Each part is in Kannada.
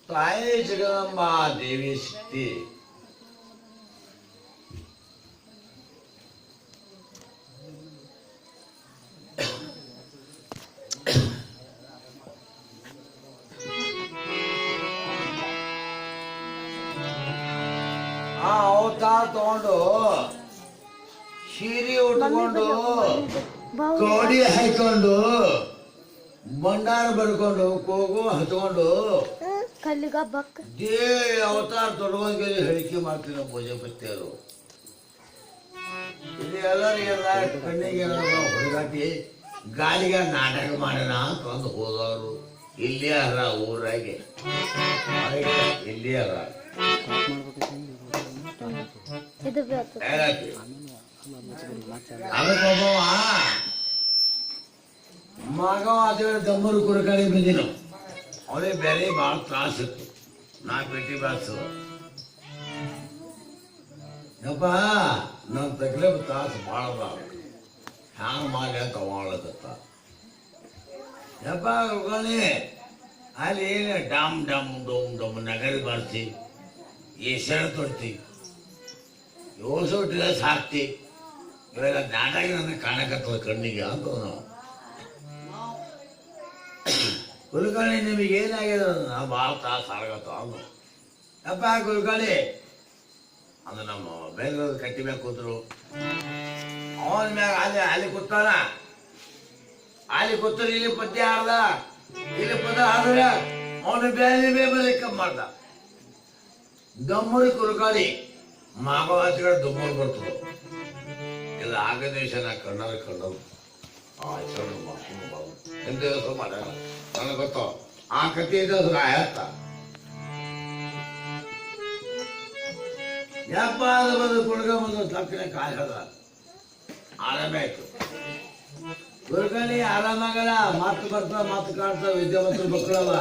ತಾಯಿ ಜಗದಂಬ ದೇವಿ ಶಕ್ತಿ ಆ ಅವತಾರ ತಗೊಂಡು ಸೀರೆ ಉಟ್ಕೊಂಡು ಕೋಡಿ ಹಾಕೊಂಡು ಬಂಡಾರ ಬರ್ಕೊಂಡು ಕೂಗು ಹತ್ಕೊಂಡು ಅವತಾರ ತೊಡ್ಕೊಂಡು ಹೇಳಿಕೆ ಮಾಡ್ತೀವಿ ಪೂಜೆ ಪತ್ತೆಯರು. ಇಲ್ಲಿ ಎಲ್ಲರಿಗೆಲ್ಲ ಕಣ್ಣಿಗೆ ಹುಡುಗಾಟಿ ಗಾಳಿಗೆ ನಾಟಕ ಮಾಡೋಣ ಅಂತಂದು ಹೋದವರು ಇಲ್ಲಿ ಅರ ಊರಾಗೆ ಇಲ್ಲಿ ಅರ ಅದಕ್ಕೊಬ್ಬವ ಮಗ ಅದೇ ದಮ್ಮರು ಕುರಕಾಳಿ ಬಂದಿನ ಅವನಿಗೆ ಬೇರೆ ಭಾಳ ತ್ರಾಸ ಇತ್ತು. ನಾ ಭೇಟಿ ಬಾಸು ಯಪ್ಪ ನನ್ನ ತಕ್ಲಿಫ್ ತ್ರಾಸ ಭಾಳ ಅದ ಹ್ಯಾಂಗ ಮಾಡಿ ಅಂತ ಮಾಡಕತ್ತ ಯಪ್ಪ ಉಳ್ಕೊಳ್ಳಿ ಅಲ್ಲಿ ಏನು ಡಮ್ ಡಮ್ ಡಮ್ ಡಮ್ ನಗರಿ ಬರ್ತಿ ಏಸರು ತೊಡ್ತಿ ಯೋಸು ಡ್ರೆಸ್ ಹಾಕ್ತಿ ಇವಾಗ ನಾಟಾಗಿ ನನಗೆ ಕಾಣಕತ್ತದ ಕಣ್ಣಿಗೆ ಅಂತ ನಾವು ಕುಲ್ಕರ್ಣಿ ನಿಮಗೆ ಏನಾಗಿದೆ ನಾವು ಭಾಳ ತ್ರಾಸ ಆಗತ್ತ ಅವನು ಯಪ್ಪ ಕುಲ್ಕರ್ಣಿ ಅದು ನಮ್ಮ ಬೆಂಗಳೂರು ಕಟ್ಟಿ ಮ್ಯಾಗ ಕೂತರು ಅವನ ಮ್ಯಾಗ ಅಲ್ಲಿ ಕೂತಾನ ಅಲ್ಲಿ ಕೂತರು ಇಲ್ಲಿ ಪದ್ಯ ಆಡ್ದ ಇಲ್ಲಿ ಪದ ಆದ್ರೆ ಅವನು ಬೇರೆ ಬೇರೆ ಕಮ್ಮಿ ಮಾಡ್ದ ದಮ್ಮೂರಿ ಕುಲ್ಕರ್ಣಿ ಮಾಗವಾಸಿಗಳು ದಮ್ಮೂರು ಬರ್ತದೆ ಇದು ಆಗದೇಶನ ಕಣ್ಣರು ಕಣ್ಣರು ಎಂತ ದಿವಸ ಮಾಡ ನನಗೆ ಗೊತ್ತೋ ಆ ಕಥೆ ಇದೆ ಆಯತ್ತ ಯಪ್ಪ ಅದು ಬಂದು ಕುಡ್ಗ ಬಂದು ತಕ್ಷಣ ಕಾಯದ ಆರಾಮಾಯ್ತು. ಕುಡ್ಕಣಿ ಆರಾಮಾಗಲ್ಲ ಮಾತು ಬರ್ತಾವ ಮಾತು ಕಾಣ್ತಾವ ವಿದ್ಯಾವಂತರು ಮಕ್ಕಳವ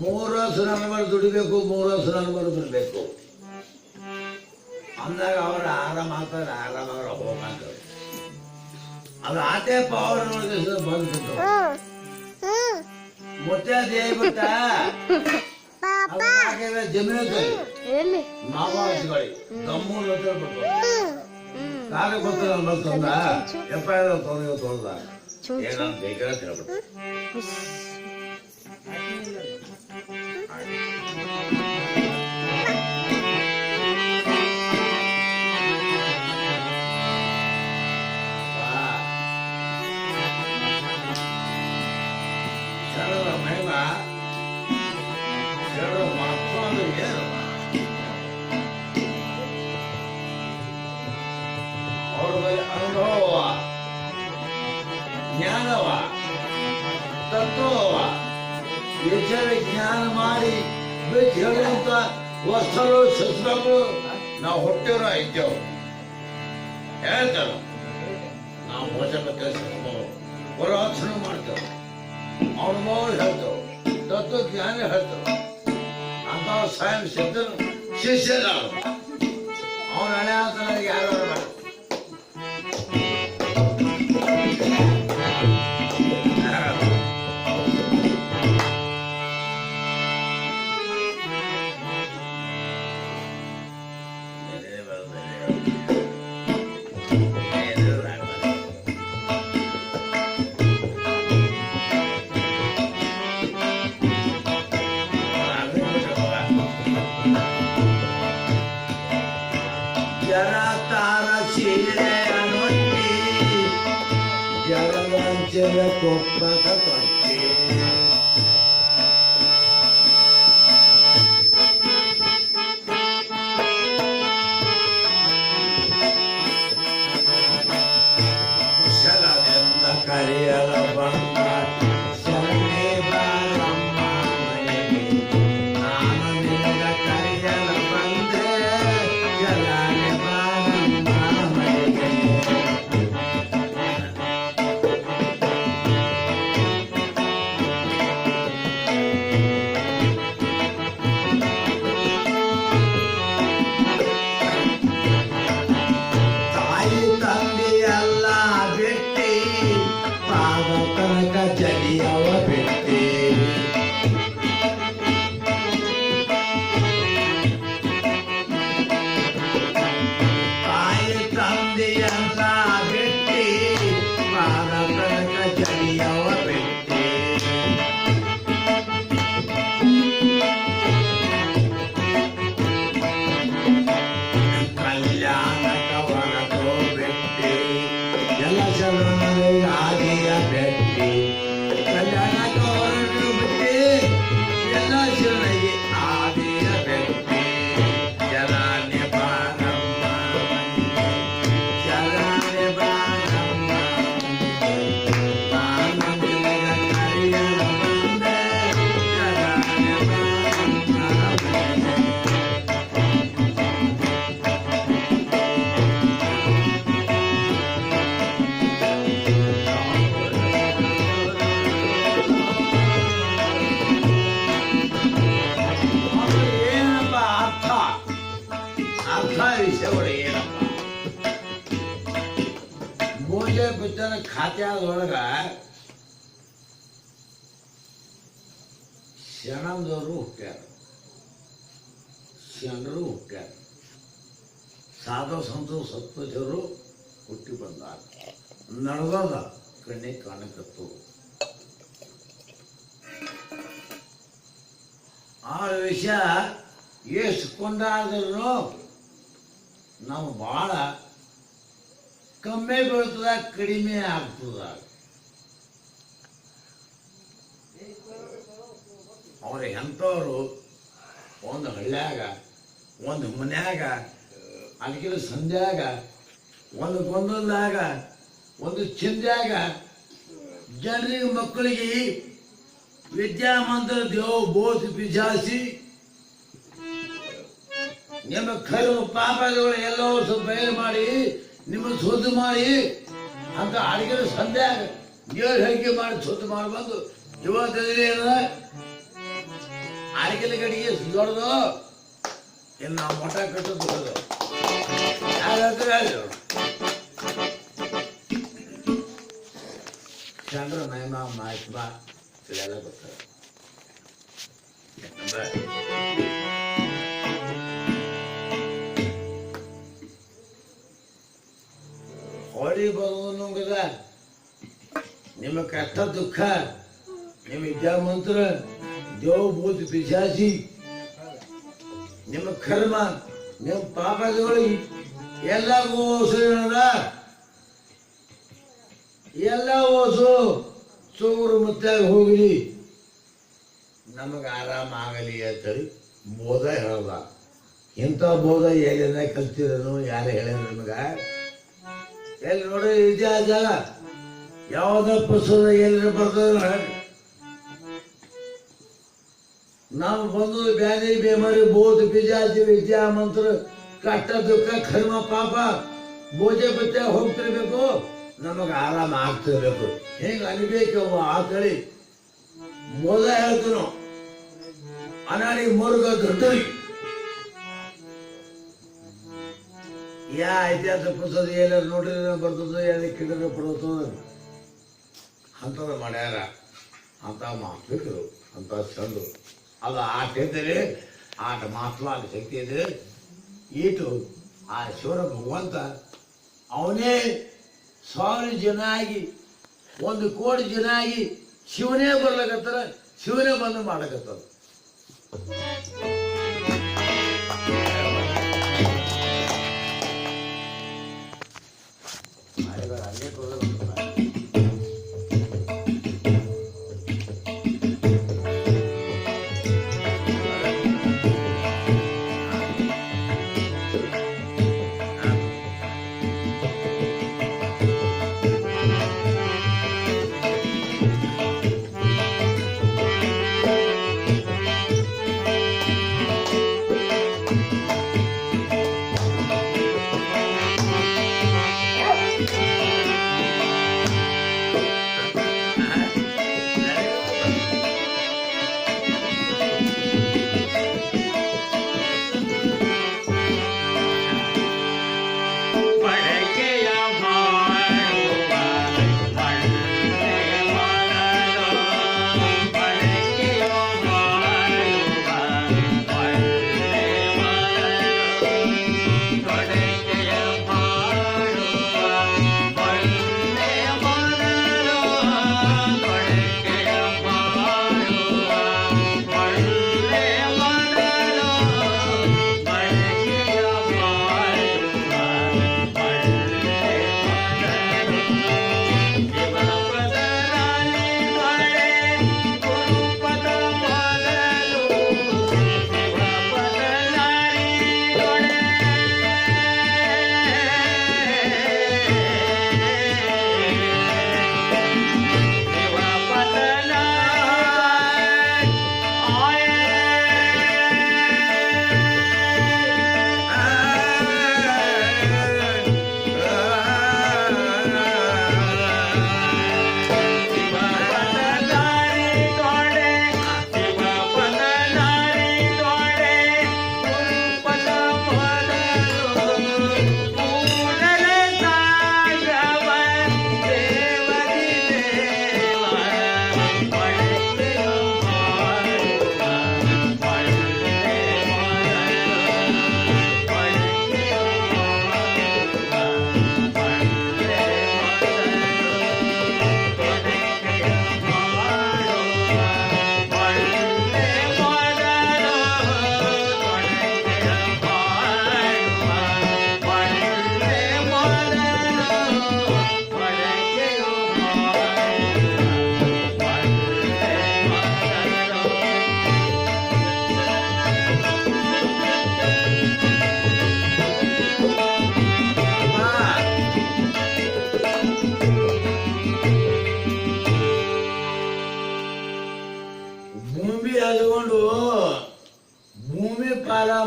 3 ವರ್ಷ ನನ್ನ ದುಡಿಬೇಕು 3 ವರ್ಷ ನನ್ನ ಬರಬೇಕು ಅಂದಾಗ ಅವ್ರ ಆರಾಮ ಆಗ್ತಾರೆ ಆರಾಮಾಗ ಹೋಗ್ತಾರೆ ಅದು ಆಟೆ ಪವರ್ ನೋಡಿದ ಬಂದ್ಬಿಟ್ಟು ಮುತ್ತೆ ದೇಬಿಟ್ಟ ಜಮೀನು ಮಾವಾಸಿಗಳಿ ದಮ್ಮೂರು ಕಾಲ ಗೊತ್ತಿಲ್ಲ ಬರ್ತಂದ ಎಪ್ಪ ತೊಂದ ಏನಂತ ಬೇಕಾದ್ರೆ ತಿಳ್ಬಿಟ್ಟು ಅನುಭವ ಜ್ಞಾನವ ತತ್ವವ ವಿಚಾರ ಜ್ಞಾನ ಮಾಡಿ ಹೇಳುವಂತ ವಸ್ತುಗಳು ಶಸ್ತ್ರಗಳು ನಾವು ಹುಟ್ಟಿರೋ ಇದ್ದೇವು ಹೇಳ್ತೇವೆ. ನಾವು ಮೋಸ ಪುರಾತನ ಮಾಡ್ತೇವೆ, ಅನುಭವ ಹೇಳ್ತೇವೆ, ತತ್ವಜ್ಞಾನ ಹೇಳ್ತೇವೆ ಅಂತ ಸ್ವಯಂ ಸಿದ್ಧನು ಶಿಷ್ಯರ ಅವನ ಹಣೆ ಆತನ ಯಾರು ಕೊಪ್ಪದ ಕೊಟ್ಟೆ ಕುಶಲದಿಂದ ಕರೆಯಲ ಬಂದ ಶರಣೆ ಬಾರಮ್ಮ ಮನೆಗೆ, ನಾನು ನಿನ್ನ ಕರೆಯಲ ಬಂದೆ ಶರಣೆ ಬಾರಮ್ಮ ಮನೆಗೆ. ಜಲಿಯವ ಬಿಟ್ಟೆ ತಾಯಿ ತಂದೆಯಲ್ಲ ಬಿಟ್ಟೆ, ಪಾದ ತನಕ ಜಲಿಯವ ಬಿಟ್ಟೆ. ಕಲ್ಯಾಣಕ ಹೊರಟು ಬಿಟ್ಟೆ, ಎಲ್ಲ ಶರಣರಿಗಾದಿಯ ಬೆಟ್ಟಿ. ಕಲ್ಯಾಣಕ ಹೊರಟು ಬಿಟ್ಟೆ, ಎಲ್ಲ ಶರಣರಿಗೆ ಆದಿಯ ಬೆಟ್ಟಿ. ಜಲಾನೆ ಬಾರಮ್ಮ ಮನೆಗೆ, ಜಲಾನೆ ಬಾರಮ್ಮ ಮನೆಗೆ, ನಾನು ನಿನಗ ಕರೆಯಲ ಬಂದೆ ಜಲಾನೆ ಬಾರಮ್ಮ ಮನೆಗೆ. ಏನಪ್ಪ ಅರ್ಥ ವಿಷಯಗಳು ಏನಪ್ಪ? ಮೋಜೆ ಬಿದ್ದನ ಖಾತ್ಯಾದೊಳಗ ಶರಣದವರು ಹುಟ್ಟ್ಯಾರ, ಶರಣರು ಹುಟ್ಟ್ಯಾರ, ಸಾಧು ಸಂತು ಸತ್ಪಥರು ಹುಟ್ಟಿ ಬಂದಾರ. ನಡೆದ ಕಣ್ಣೆ ಕಾಣಕತ್ತು. ಆ ವಿಷಯ ಎಷ್ಟು ಕೊಂಡಾಡಿದ್ರು ನಾವು ಭಾಳ ಕಮ್ಮಿ ಬೀಳ್ತದ, ಕಡಿಮೆ ಆಗ್ತದ. ಅವ್ರ ಎಂಥವ್ರು ಒಂದು ಹಳ್ಳ್ಯಾಗ, ಒಂದು ಮನ್ಯಾಗ, ಅದಕ್ಕಿಂತ ಸಂಧ್ಯಾಗ, ಒಂದು ಗೊಂದಲದಾಗ, ಒಂದು ಚಿಂದ್ಯಾಗ ಜನರಿಗೆ ಮಕ್ಕಳಿಗೆ ವಿದ್ಯಾಮಂತ್ರ ದೇವ ಬೋಧಿ ಪಿಜಾಸಿ ನಿಮ್ಮ ಕರ್ಮ ಪಾಪಗಳು ಎಲ್ಲವೂ ಸ್ವಲ್ಪ ಬಯಲು ಮಾಡಿ ನಿಮ್ಮ ಶುದ್ಧ ಮಾಡಿ ಅಂತ ಅಡಿಗೆ ಸಂಧ್ಯಾಗ ದೇವ್ರ ಹೇಳಿಕೆ ಮಾಡಿ ಶುದ್ಧ ಮಾಡಿ ಬಂದು ಇವತ್ತೇನ ಅಡಿಗೆ ಕಡೆಗೆ ದೊಡ್ಡದು ಇನ್ನು ನಾವು ಮಠ ಕಟ್ಟೋದು ದೊಡ್ಡದು. ಯಾರು ಚಂದ್ರ ಮಹಿಮಾ ಮಾಹಿತಿ ಇದೆಲ್ಲ ಬರ್ತಾರೆ. ಹೋಳಿ ಬರುವುದ ನಿಮ್ಮ ಕಷ್ಟ ದುಃಖ, ನಿಮ್ಮ ವಿದ್ಯಾಮಂತ್ರ ದೇವ ಭೂತಿ ಪಿಶಾಚಿ, ನಿಮ್ಮ ಕರ್ಮ, ನಿಮ್ಮ ಪಾಪಗಳು ಎಲ್ಲ ಓಸು ಎಲ್ಲ ಓಸು ಚೂರು ಮುತ್ತಾಗ ಹೋಗಲಿ, ನಮಗೆ ಆರಾಮ ಆಗಲಿ ಅಂತೇಳಿ ಬೋಧ ಹೇಳಲ್ಲ. ಇಂಥ ಬೋಧ ಎಲ್ಲಿಂದ ಕಲ್ತಿರೋನು, ಯಾರು ಹೇಳ್ಯಾರ ನಿಮಗ? ಎಲ್ಲಿ ನೋಡಿ ಇತಿಹಾಸ ಯಾವುದೋ ಪುಸ್ತಕ ಎಲ್ಲಿ ಬರ್ತದ? ನಾವು ಬಂದು ಬ್ಯಾನಿ ಬೇಮಾರಿ ಬೋಧ ಪಿಜಾತಿ ವಿದ್ಯಾ ಮಂತ್ರ ಕಷ್ಟ ದುಃಖ ಕರ್ಮ ಪಾಪ ಬೋಜೆ ಬತ್ತೆ ಹೋಗ್ತಿರ್ಬೇಕು, ನಮಗೆ ಆರಾಮ ಆಗ್ತಿರ್ಬೇಕು. ಹೇಗೆ ಅನ್ಬೇಕು ಆ ಕಳಿ ಮೊದಲ ಹೇಳ್ತನು ಅನಾಡಿ ಮುರುಗ ದೊಡ್ಡ ಯಾ ಇತಿಹಾಸ ಪುಸ್ತಕ ಎಲ್ಲಾರು ನೋಡಿದ್ರೆ ಬರ್ತದ, ಎಲ್ಲಿ ಕಿಡಿದ್ರೆ ಬರ್ತದ, ಅಂಥದ್ದು ಮಾಡ್ಯಾರ. ಅಂತ ಮಾತು ಅಂತ ಚಂದು ಅದು ಆಟ ಇದ್ದರೆ ಆಟ ಮಾತುವಾಗ ಶಕ್ತಿ ಇದೆ. ಈಟು ಆ ಶಿವರ ಭಗವಂತ ಅವನೇ 1000 ಜನ ಆಗಿ 1 ಕೋಟಿ ಜನ ಆಗಿ ಶಿವನೇ ಬರ್ಲಕತ್ತಾರ, ಶಿವನೇ ಬಂದು ಮಾಡಕತ್ತಾರ.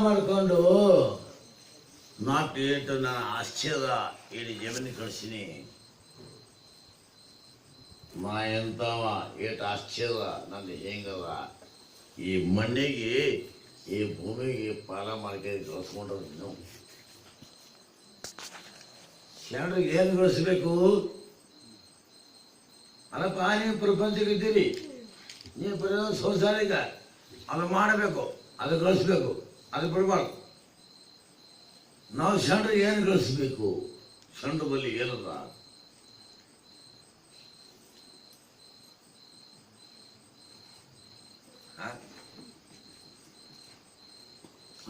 ಮಾಡ್ಕೊಂಡು ನಾಟ್ ಏಟು ನನ್ನ ಆಶ್ಚರ್ಯ ಇಲ್ಲಿ ಜಮೀನು ಕಳಿಸಿನಿ. ನಾ ಎಂತವ ಏಟು ಆಶ್ಚರ್ಯ ನನ್ನ ಹೆಂಗದ ಈ ಮಣ್ಣಿಗೆ ಈ ಭೂಮಿಗೆ ಪಾಲ ಮಾಡ್ಕೊಂಡು ಕಳಿಸ್ಕೊಂಡ್ರು. ನೀವು ಶರಣರಿಗೆ ಏನು ಗಳಿಸ್ಬೇಕು? ಅಲ್ಲಪ್ಪ, ನೀವು ಪ್ರಪಂಚಕ್ಕಿದ್ದೀರಿ, ನೀವು ಬರೋದು ಸಂಸಾರಿಕ, ಅದು ಮಾಡಬೇಕು, ಅದು ಗಳಿಸ್ಬೇಕು, ಅದು ಬಿಡಬಾರ್ದು. ನಾವು ಶರಣರಿಗೆ ಏನು ಗಳಿಸ್ಬೇಕು? ಶರಣರ ಬಳಿ ಏನದ?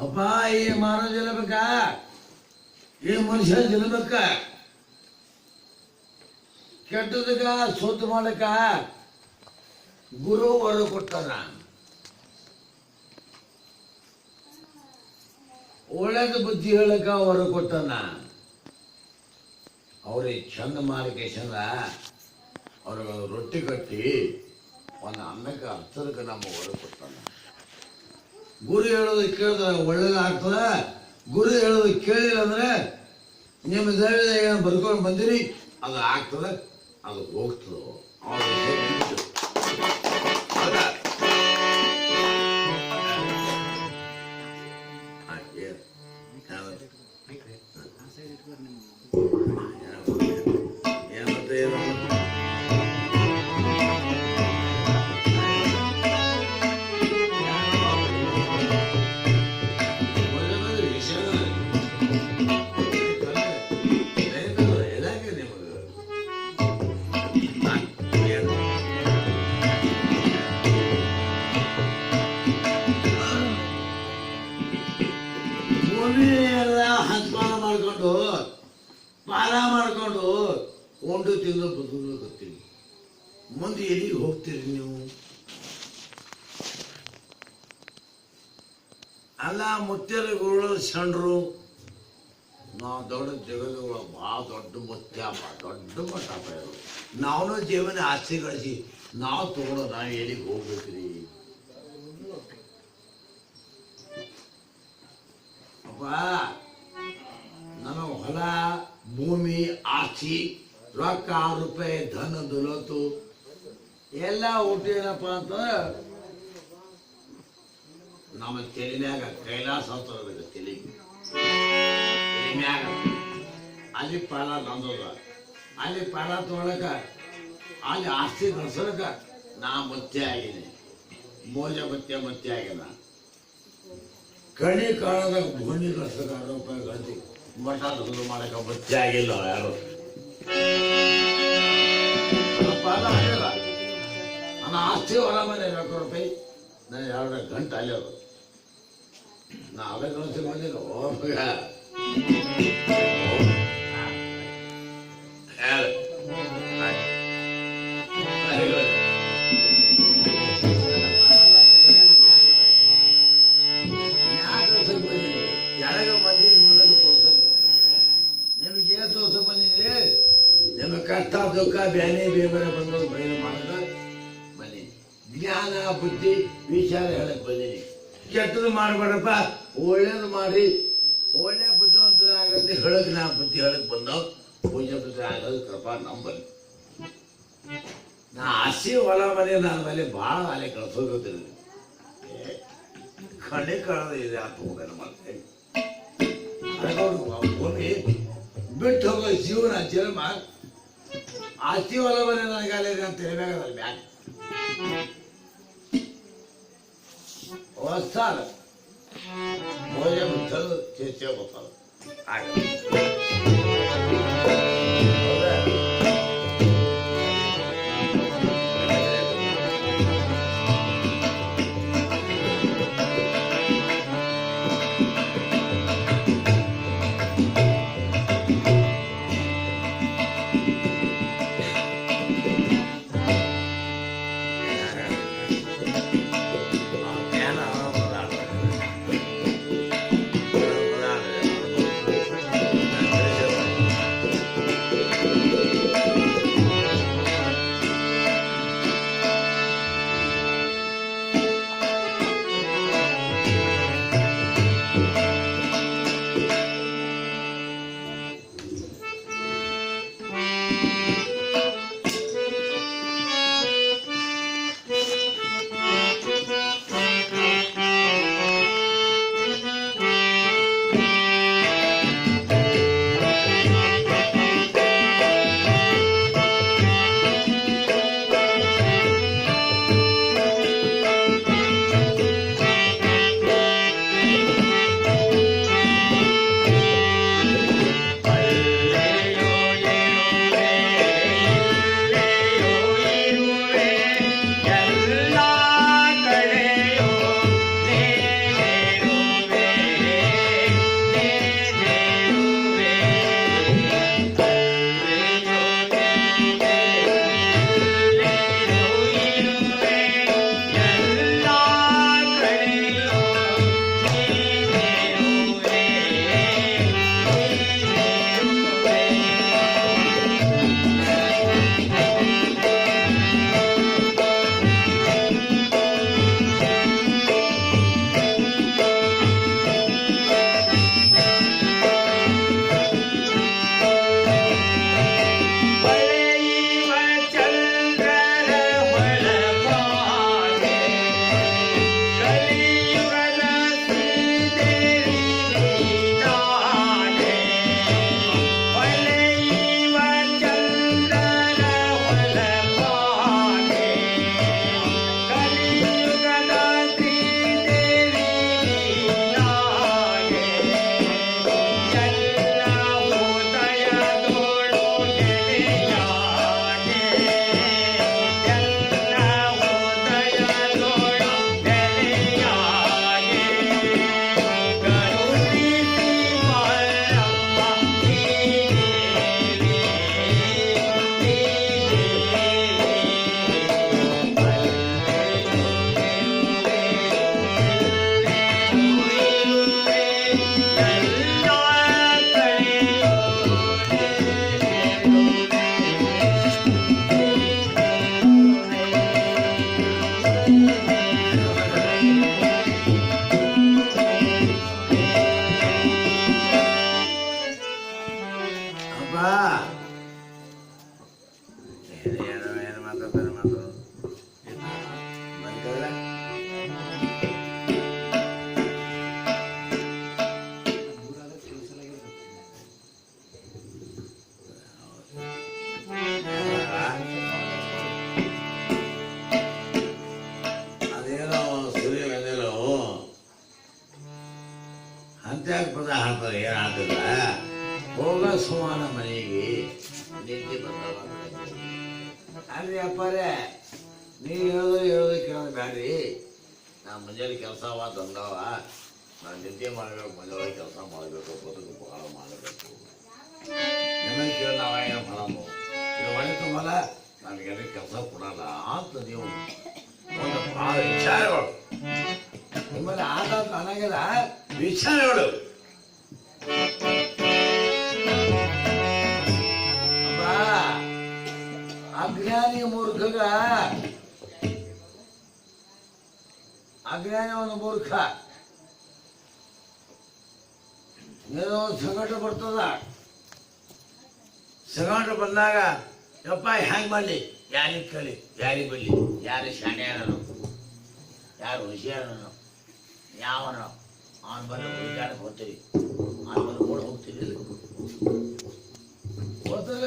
ಅಪ್ಪ, ಈ ಮಾನವ ಗೆಲ್ಲಬೇಕಾ? ಈ ಮನುಷ್ಯ ಗೆಲ್ಲಬೇಕ? ಕೆಟ್ಟದಕ್ಕ ಸ್ವತ್ತು ಮಾಡಕ ಗುರು ವರ ಕೊಟ್ಟಾನ. ಒಳ್ಳೇದು ಬುದ್ಧಿ ಹೇಳಕ ವರ ಕೊಟ್ಟಾನ. ಅವ್ರಿಗೆ ಚಂದ ಮಾಲಿಕೆ ಚಂದ ಅವ್ರಿಗೆ ರೊಟ್ಟಿ ಕಟ್ಟಿ ಒಂದು ಅನ್ನಕ್ಕೆ ಹತ್ತದಕ್ಕೆ ನಮ್ಮ ವರ ಕೊಟ್ಟಾನ. ಗುರು ಹೇಳೋದು ಕೇಳಿದ್ರೆ ಒಳ್ಳೇದು ಆಗ್ತದ, ಗುರು ಹೇಳೋದು ಕೇಳಿಲ್ಲ ಅಂದ್ರೆ ನಿಮ್ಮ ದೈವದಾಗ ಬರ್ಕೊಂಡು ಬಂದಿರಿ, ಅದು ಆಗ್ತದೆ, ಅದು ಹೋಗ್ತದೆ. ಹಂತಮಾನ ಮಾಡ್ಕೊಂಡು ಪಾಲ ಮಾಡ್ಕೊಂಡು ಉಂಡು ತಿಂದು ಬದುಕತ್ತೀವಿ. ಮುಂದೆ ಎಲ್ಲಿಗೆ ಹೋಗ್ತೀರಿ ನೀವು? ಅಲ್ಲ ಮುತ್ಯರ ಗುರುಗಳು ಸಣ್ಣರು, ನಾವು ದೊಡ್ಡ ಜಗತ್ತುಗಳು ಭಾಳ ದೊಡ್ಡ ಮುತ್ಯಪ್ಪ, ದೊಡ್ಡ ಮಟ್ಟಪ್ಪ ಇರೋದು. ನಾವು ಜೀವನ ಆಸ್ತಿ ಗಳಿಸಿ ನಾವು ತಗೊಳ್ಳೋ, ನಾವು ಎಲ್ಲಿಗೆ ಹೋಗ್ಬೇಕ್ರಿ? ಅಪ್ಪ ನಮ್ಮ ಹೊಲ ಭೂಮಿ ಆಸ್ತಿ ರೊಕ್ಕ ರೂಪಾಯಿ ಧನ ದೌಲತ್ತು ಎಲ್ಲ ಊಟ ಏನಪ್ಪ ಅಂತಂದ್ರೆ ನಮ್ಮ ತೆಲಿನ್ಯಾಗ ಕೈಲಾಸ ಅಂತದ ತೆಲಿ ಮ್ಯಾಗ ಅಲ್ಲಿ ಪಾಲ ನಂದದ, ಅಲ್ಲಿ ಪಾಲ ತೊಗೊಳಕ ಅಲ್ಲಿ ಆಸ್ತಿ ಗಳಿಸೋಕ ನಾ ಮತ್ತೆ ಆಗಿನಿ, ಮೋಜ ಮತ್ತೆ ಆಗಿನ. ಕಣಿ ಕಾಲದಾಗ ಭೂಮಿ ಗಳಿಸೋಕ 6 ರೂಪಾಯಿ ಗಳಿಸಿ ಮಠ ದುಡ್ಡು ಮಾಡಕ ಮತ್ತೆ ಆಗಿಲ್ಲ ಯಾರು. ಪಾಲ ಆಗಿಲ್ಲ, ನನ್ನ ಆಸ್ತಿ ಹೊರ ಮನೆ 2 ರೂಪಾಯಿ ನಾನು 2 ಗಂಟೆ ಅಲ್ಲಿ ಅದು ನಾ ಅವೇ ಗಳಿಸಿ ಬಂದಿಲ್ಲ. ಹೋಗ ಯಾರಾಗ ಮಂದಿ ನೋಡೋದು ತೋರ್ಸಲ್ಲ. ನಿಮಗೆ ಏನು ತೋರ್ಸ ಬಂದಿದ್ರಿ? ನಿಮಗೆ ಕಷ್ಟ ದುಃಖ ಬ್ಯಾನಿ ಬೇಬರ ಬಂದೋದು ಬಯಲು ಮಾಡೋದ ಬನ್ನಿ. ಜ್ಞಾನ ಬುದ್ಧಿ ವಿಚಾರ ಹೇಳಕ್ ಬಂದೀನಿ. ಕೆಟ್ಟದ್ದು ಮಾಡಬೇಡಪ್ಪ, ಒಳ್ಳೇದು ಮಾಡಿ ಒಳ್ಳೆ ಬುದ್ಧಿವಂತರ ಆಗತ್ತೆ ಹೇಳಕ್ ನಾ ಬುದ್ಧಿ ಹೇಳಕ್ ಬಂದವ್. ಪೂಜೆ ಬುದ್ಧಿ ಆಗೋದು ಕೃಪಾ ನಂಬಲ್ಲಿ. ನಾ ಆಸೆ ಹೊಲ ಮನೆ ನನ್ನ ಮೇಲೆ ಭಾಳ ಅಲೆ ಕಳ್ಸೋದಿಲ್ಲ. ಕಣ್ಣೆ ಕಾಣದ ಇದೆ ಅಂತ ಹೋಗೋಣ ಮತ್ತೆ ಭೂಮಿ ಬಿಟ್ಟು ಹೋಗೋ ಜೀವನ ಜನ್ಮ ಆಸ್ತಿ ಹೊಲ ಮನೆ ನನಗಾಲಿದೆ ಅಂತ ಹೇಳಬೇಕಾಗಲ್ಲ. ಬ್ಯಾಗ್ ಹೊಸ್ತಾರ ಭೋಜ ಬಿಟ್ಟಲು ಚೇಚೆ ಗೊತ್ತಲ್ಲ ಹಾಗೆ ಹೋಗ ಸುಮಾನ ಮನೆಗೆ ನಿದ್ದೆ ಬಂದವ ಅಲ್ರಿ ಅಪ್ಪಾರೇ ನೀವು ಹೇಳೋದು ಕೇಳೋದು ಬ್ಯಾಡ್ರಿ. ನಾ ಮುಂಜಾನೆ ಕೆಲಸ ತಂದವ, ನಾನು ನಿದ್ದೆ ಮಾಡಬೇಕು, ಮುಂಜಾನೆ ಕೆಲಸ ಮಾಡಬೇಕು, ಬದುಕು ಬಹಳ ಮಾಡಬೇಕು. ನಿಮಗೆ ಕೇಳಿ ನಾವ ಏನು ಮಾಡಮ್ಮ, ಇದು ಒಳ್ಳೆ ತುಂಬಲ್ಲ ನನಗೆ ಕೆಲಸ ಕೊಡಲ್ಲ ಅಂತ ನೀವು ಒಂದು ಭಾಳ ವಿಚಾರಗಳು ನಿಮ್ಮಲ್ಲಿ ಆದ ನನಗೆಲ್ಲ ವಿಚಾರಗಳು. ಅಜ್ಞಾನಿ ಮೂರ್ಖಗ ಅಜ್ಞಾನಿ ಒಂದು ಮೂರ್ಖ ಏನೋ ಸಂಕಟ ಬರ್ತದ. ಸಂಕಟ ಬಂದಾಗ ಯಪ್ಪ ಹ್ಯಾಂಗ್ ಮಾಡಲಿ, ಯಾರಿಗೆ ಕೇಳಿ, ಯಾರಿಗೆ ಬಿಡಲಿ, ಯಾರು ಶಾಣ್ಯಾರನು, ಯಾರು ಹುಷಿಯಾರನು, ಯಾವನು ಅವನ ಬಂದು ಹುಡುಗಾಡಕ್ಕೆ ಹೋಗ್ತೀವಿ, ಅವನ ಬಂದು ಓಡ್ ಹೋಗ್ತೀವಿ ಹೋಗ್ತಲ್ಲ.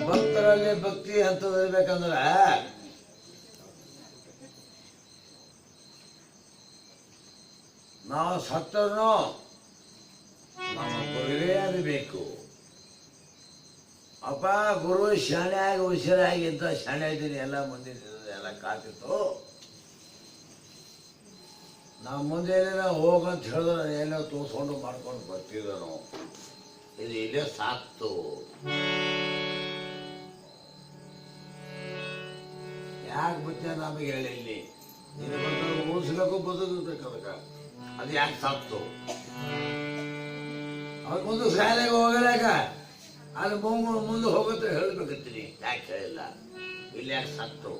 ಭಕ್ತರಲ್ಲಿ ಭಕ್ತಿ ಹಂತದಲ್ಲಿರ್ಬೇಕಂದ್ರ ನಾವು ಸತ್ತರೂ ನಮ್ಮ ಗುರುವೇ ಆಗಬೇಕು. ಅಪ್ಪ ಗುರು ಶಾಣೆಯಾಗಿ ಹುಷಾರಾಗಿ ಅಂತ ಶಾಣೆ ಇದ್ದೀನಿ, ಎಲ್ಲ ಮುಂದೆ ಎಲ್ಲ ಕಾತಿತ್ತು. ನಾವು ಮುಂದೆ ಹೋಗಂತ ಹೇಳಿದ್ರೆ ಎಲ್ಲ ತೋರಿಸ್ಕೊಂಡು ಮಾಡ್ಕೊಂಡು ಬರ್ತಿದ್ದ ನಾವು. ಇದು ಇಲ್ಲೇ ಸಾಕ್ತು. ಯಾಕೆ ಬಚ್ಚ ನಮಗೆ ಹೇಳಿ ಉಳಿಸ್ಬೇಕು, ಬದುಕಬೇಕು, ಅದಕ್ಕೆ ಅದು ಯಾಕೆ ಸಾಕ್ತು? ಅವ್ರ ಮುಂದೆ ಶಾಲೆಗೆ ಹೋಗಲಾಕ ಅಲ್ಲಿ ಮುಂದೆ ಹೋಗುತ್ತೆ ಹೇಳ್ಬೇಕಂತೀನಿ. ಯಾಕೆ ಹೇಳಿಲ್ಲ? ಇಲ್ಲಿ ಯಾಕೆ ಸತ್ತು,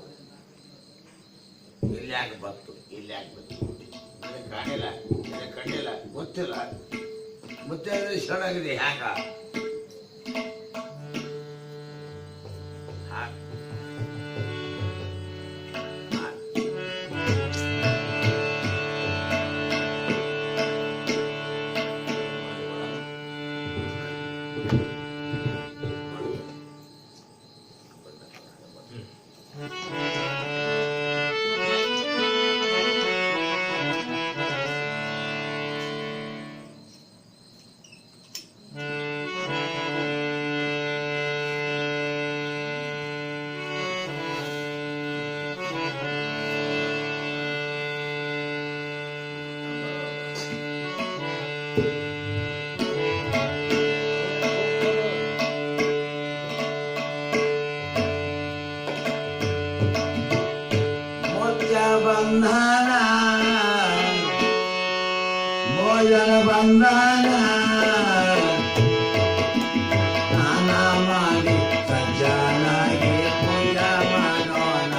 ಇಲ್ಲಿ ಯಾಕೆ ಬತ್ತು, ಇಲ್ಲಿ ಯಾಕೆ ಬತ್ತು, ನನಗೆ ಕಾಣಿಲ್ಲ, ನನಗೆ ಕಂಡಿಲ್ಲ, ಗೊತ್ತಿಲ್ಲ. ಮತ್ತೆ ಶರಣಾಗಿದೆ ಹ್ಯಾಕ? ಬಂಧನ ಭೋಜನ ಬಂಧನ ಸ್ನಾನ ಮಾಡಿ ಸಜ್ಜನಾಗಿ ಪೂಜಾ ಮಾಡೋಣ.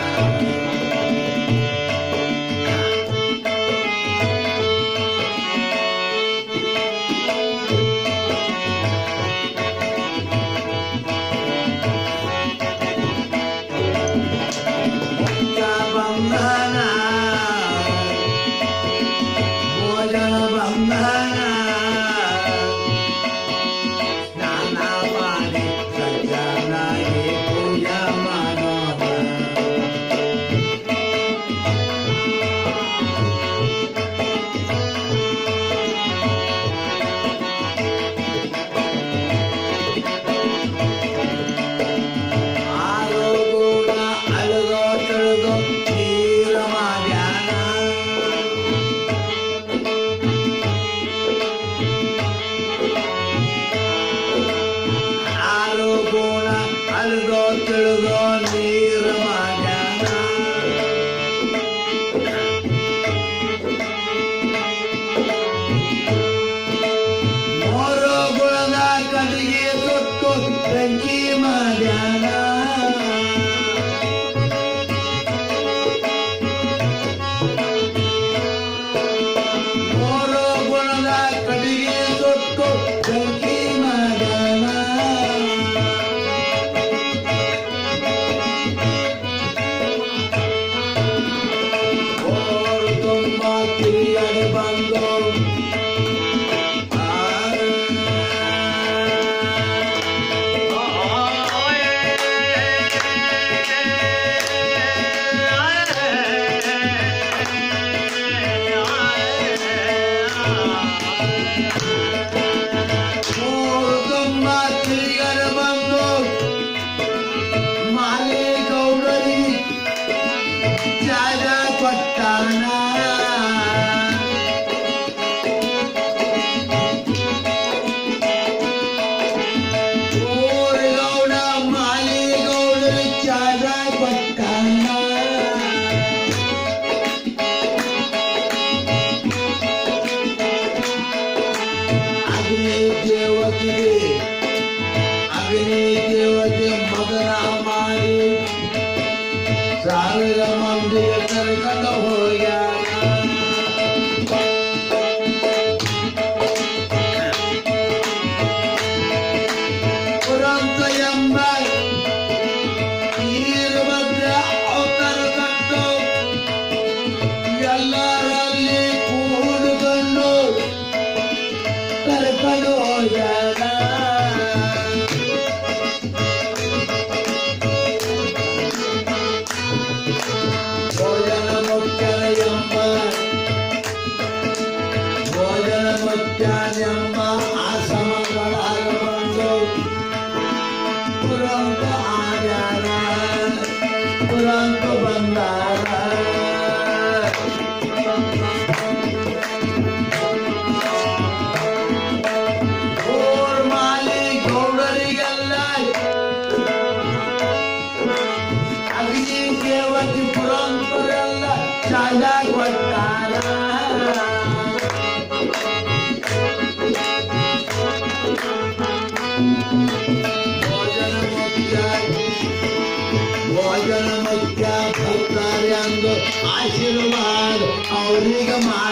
ಬಂಧನ ಬೆಂಕಿ ಮಾಡ್ಯಾನ ಮೂರು ಗುಣದ ಕಡಿಗೆ ತೊಟ್ಟು ಬೆಂಕಿ ಮಾಡ್ಯಾನ ಓರು ತುಂಬ ತಿರುಗಾಡಿ ಬಂದು ದೇವತೆ ಮಗನ ಮಾಡಿ ಸಾವಿರ ಮಂದಿ ಕರ್ಕೊಂಡು ಹೋಗ್ಯಾನ ಪುರಂತ ಎಂಬ ವೀರಭದ್ರ ಅವತಾರ ಕಟ್ಟು ಎಲ್ಲರಲ್ಲಿ ಕೂಡಿಕೊಂಡು ಕರ್ಕೊಂಡು ಹೋಗ್ಯಾನ ಎಂಬ ಆಸಮಗಳಾಗ ಬಂದು ಪುರಂತ ಆರ್ಯಾರ ಪುರಂತ ಬಂದಾರ ಮಾಲಿ ಗೌಡರಿಗೆಲ್ಲ ಅಗ್ನಿ ದೇವತಿ ಪುರಂತರೆಲ್ಲ ಚಾಜ ಕೊಟ್ಟಾರ ಭೋಜನ ಮುಖ್ಯ ಭಕ್ತಾರ್ಯಂದು ಆಶೀರ್ವಾದ ಅವರಿಗೆ ಮಾಡಿ